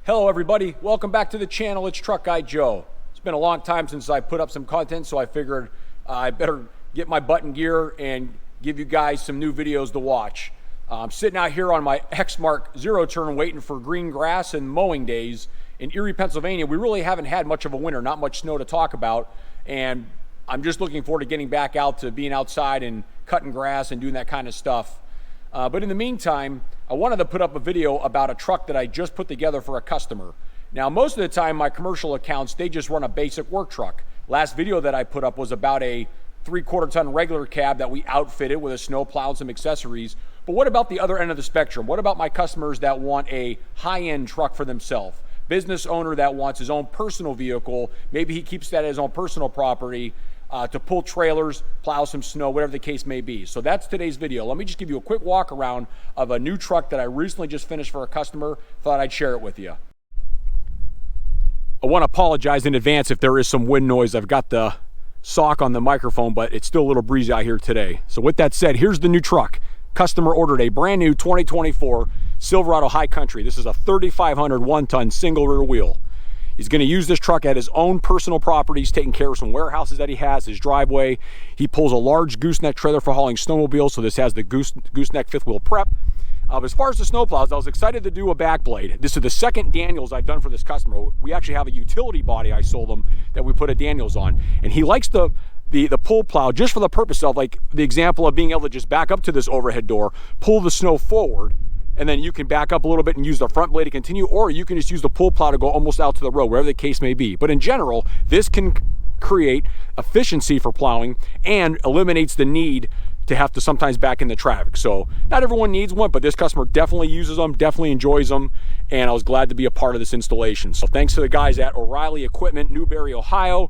Hello everybody, welcome back to the channel. It's Truck Guy Joe. It's been a long time since I put up some content, so I figured I better get my butt in gear and give you guys some new videos to watch. I'm sitting out here on my X-Mark zero turn waiting for green grass and mowing days in Erie, Pennsylvania. We really haven't had much of a winter, not much snow to talk about, and I'm just looking forward to getting back out to being outside and cutting grass and doing that kind of stuff. But in the meantime, I wanted to put up a video about a truck that I just put together for a customer. Now, most of the time, my commercial accounts, they just run a basic work truck. Last video that I put up was about a 3/4 ton regular cab that we outfitted with a snow plow and some accessories. But what about the other end of the spectrum? What about my customers that want a high-end truck for themselves? Business owner that wants his own personal vehicle, maybe he keeps that as his own personal property, to pull trailers, plow some snow, whatever the case may be. So that's today's video. Let me just give you a quick walk around of a new truck that I recently just finished for a customer. Thought I'd share it with you. I want to apologize in advance if there is some wind noise. I've got the sock on the microphone, but it's still a little breezy out here today. So with that said, here's the new truck. Customer ordered a brand new 2024 Silverado High Country. This is a 3,500 one-ton single rear wheel. He's going to use this truck at his own personal property. He's taking care of some warehouses that he has, his driveway. He pulls a large gooseneck trailer for hauling snowmobiles, so this has the gooseneck fifth wheel prep. As far as the snowplows, I was excited to do a back blade. This is the second Daniels I've done for this customer. We actually have a utility body I sold him that we put a Daniels on, and he likes the pull plow just for the purpose of, like, the example of being able to just back up to this overhead door, pull the snow forward, and then you can back up a little bit and use the front blade to continue, or you can just use the pull plow to go almost out to the road, wherever the case may be. But in general, this can create efficiency for plowing and eliminates the need to have to sometimes back into traffic. So not everyone needs one, but this customer definitely uses them, definitely enjoys them, and I was glad to be a part of this installation. So thanks to the guys at O'Reilly Equipment, Newberry, Ohio.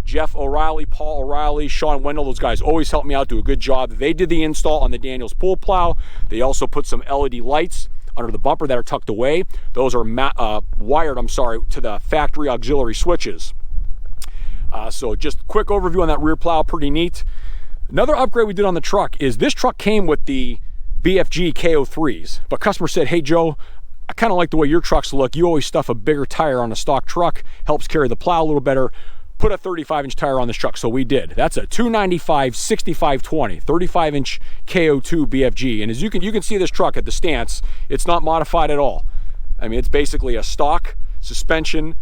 Jeff O'Reilly, Paul O'Reilly, Sean Wendell, those guys always help me out, do a good job. They did the install on the Daniels pull plow. They also put some LED lights under the bumper that are tucked away. Those are wired, to the factory auxiliary switches. So just quick overview on that rear plow, pretty neat. Another upgrade we did on the truck is this truck came with the BFG KO3s, but customer said, hey Joe, I kind of like the way your trucks look. You always stuff a bigger tire on a stock truck, helps carry the plow a little better. Put a 35-inch tire on this truck, so we did. That's a 295 6520 35-inch KO2 BFG, and as you can see this truck at the stance, it's not modified at all. I mean, it's basically a stock suspension.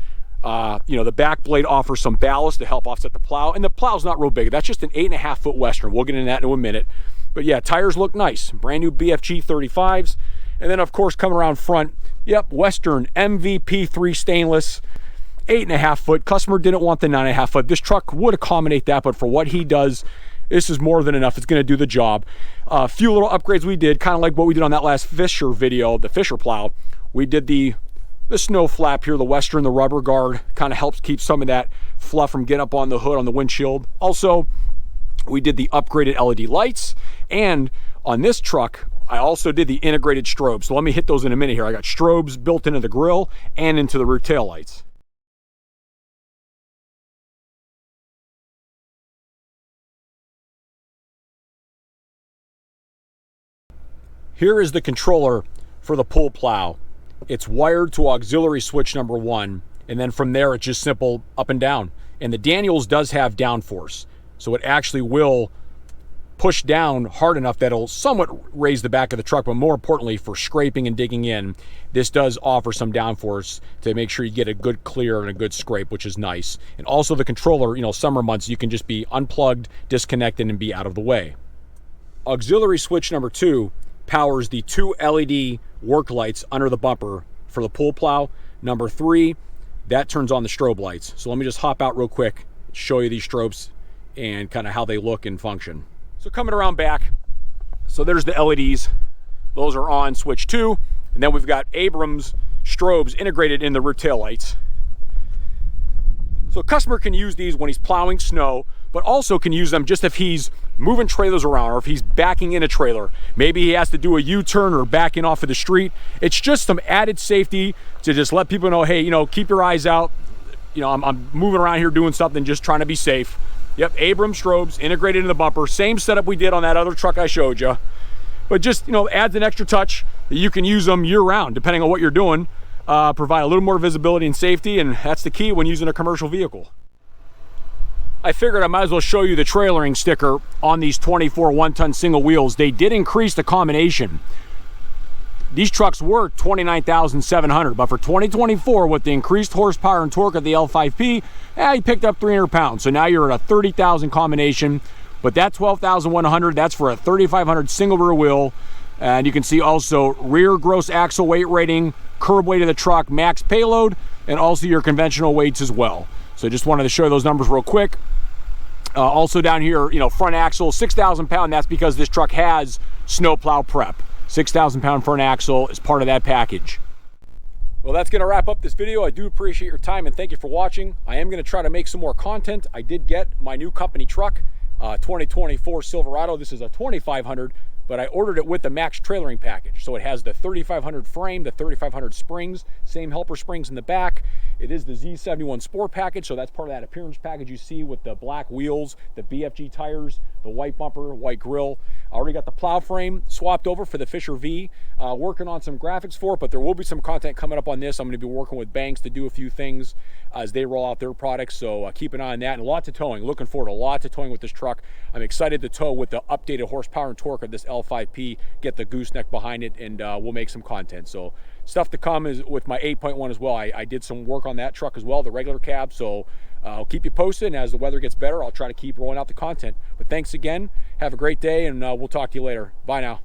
The back blade offers some ballast to help offset the plow, and the plow's not real big. That's just an 8.5 foot Western. We'll get into that in a minute. But yeah, tires look nice. Brand new BFG 35s, and then of course coming around front, yep, Western MVP3 stainless. 8.5 foot. Customer didn't want the 9.5 foot. This truck would accommodate that, but for what he does, this is more than enough. It's going to do the job. A few little upgrades we did, kind of like what we did on that last Fisher video, the Fisher plow. We did the snow flap here, the Western, the rubber guard, kind of helps keep some of that fluff from getting up on the hood, on the windshield. Also, we did the upgraded LED lights, and on this truck, I also did the integrated strobes. So let me hit those in a minute here. I got strobes built into the grille and into the rear tail lights. Here is the controller for the pull plow. It's wired to auxiliary switch number 1, and then from there it's just simple up and down. And the Daniels does have downforce, so it actually will push down hard enough that it'll somewhat raise the back of the truck, but more importantly for scraping and digging in, this does offer some downforce to make sure you get a good clear and a good scrape, which is nice. And also the controller, summer months, you can just be unplugged, disconnected, and be out of the way. Auxiliary switch number 2 powers the 2 LED work lights under the bumper for the pull plow. Number 3, that turns on the strobe lights. So let me just hop out real quick, show you these strobes and kind of how they look and function. So coming around back, so there's the LEDs. Those are on switch 2. And then we've got Abrams strobes integrated in the rear tail lights. So a customer can use these when he's plowing snow, but also can use them just if he's moving trailers around or if he's backing in a trailer. Maybe he has to do a U-turn or backing off of the street. It's just some added safety to just let people know, hey, keep your eyes out. I'm moving around here doing something, just trying to be safe. Yep, Abrams strobes integrated in the bumper. Same setup we did on that other truck I showed you. But just, adds an extra touch that you can use them year round, depending on what you're doing. provide a little more visibility and safety, and that's the key when using a commercial vehicle. I figured I might as well show you the trailering sticker on these 24 one-ton single wheels. They did increase the combination. These trucks were 29,700, but for 2024, with the increased horsepower and torque of the L5P, you picked up 300 pounds. So now you're at a 30,000 combination, but that 12,100, that's for a 3,500 single rear wheel. And you can see also rear gross axle weight rating, curb weight of the truck, max payload, and also your conventional weights as well. So just wanted to show those numbers real quick. Also down here, front axle, 6,000 pound. That's because this truck has snowplow prep. 6,000 pound front axle is part of that package. Well, that's going to wrap up this video. I do appreciate your time and thank you for watching. I am going to try to make some more content. I did get my new company truck, 2024 Silverado. This is a 2500, but I ordered it with the max trailering package. So it has the 3500 frame, the 3500 springs, same helper springs in the back. It is the Z71 Sport package, so that's part of that appearance package you see with the black wheels, the BFG tires, the white bumper, white grille. I already got the plow frame swapped over for the Fisher V. Working on some graphics for it, but there will be some content coming up on this. I'm going to be working with Banks to do a few things as they roll out their products, so keep an eye on that. And lots of towing. Looking forward to lots of towing with this truck. I'm excited to tow with the updated horsepower and torque of this L5P, get the gooseneck behind it, and we'll make some content. So stuff to come is with my 8.1 as well. I did some work on that truck as well, the regular cab, so I'll keep you posted, and as the weather gets better, I'll try to keep rolling out the content. But thanks again, have a great day, and we'll talk to you later. Bye now.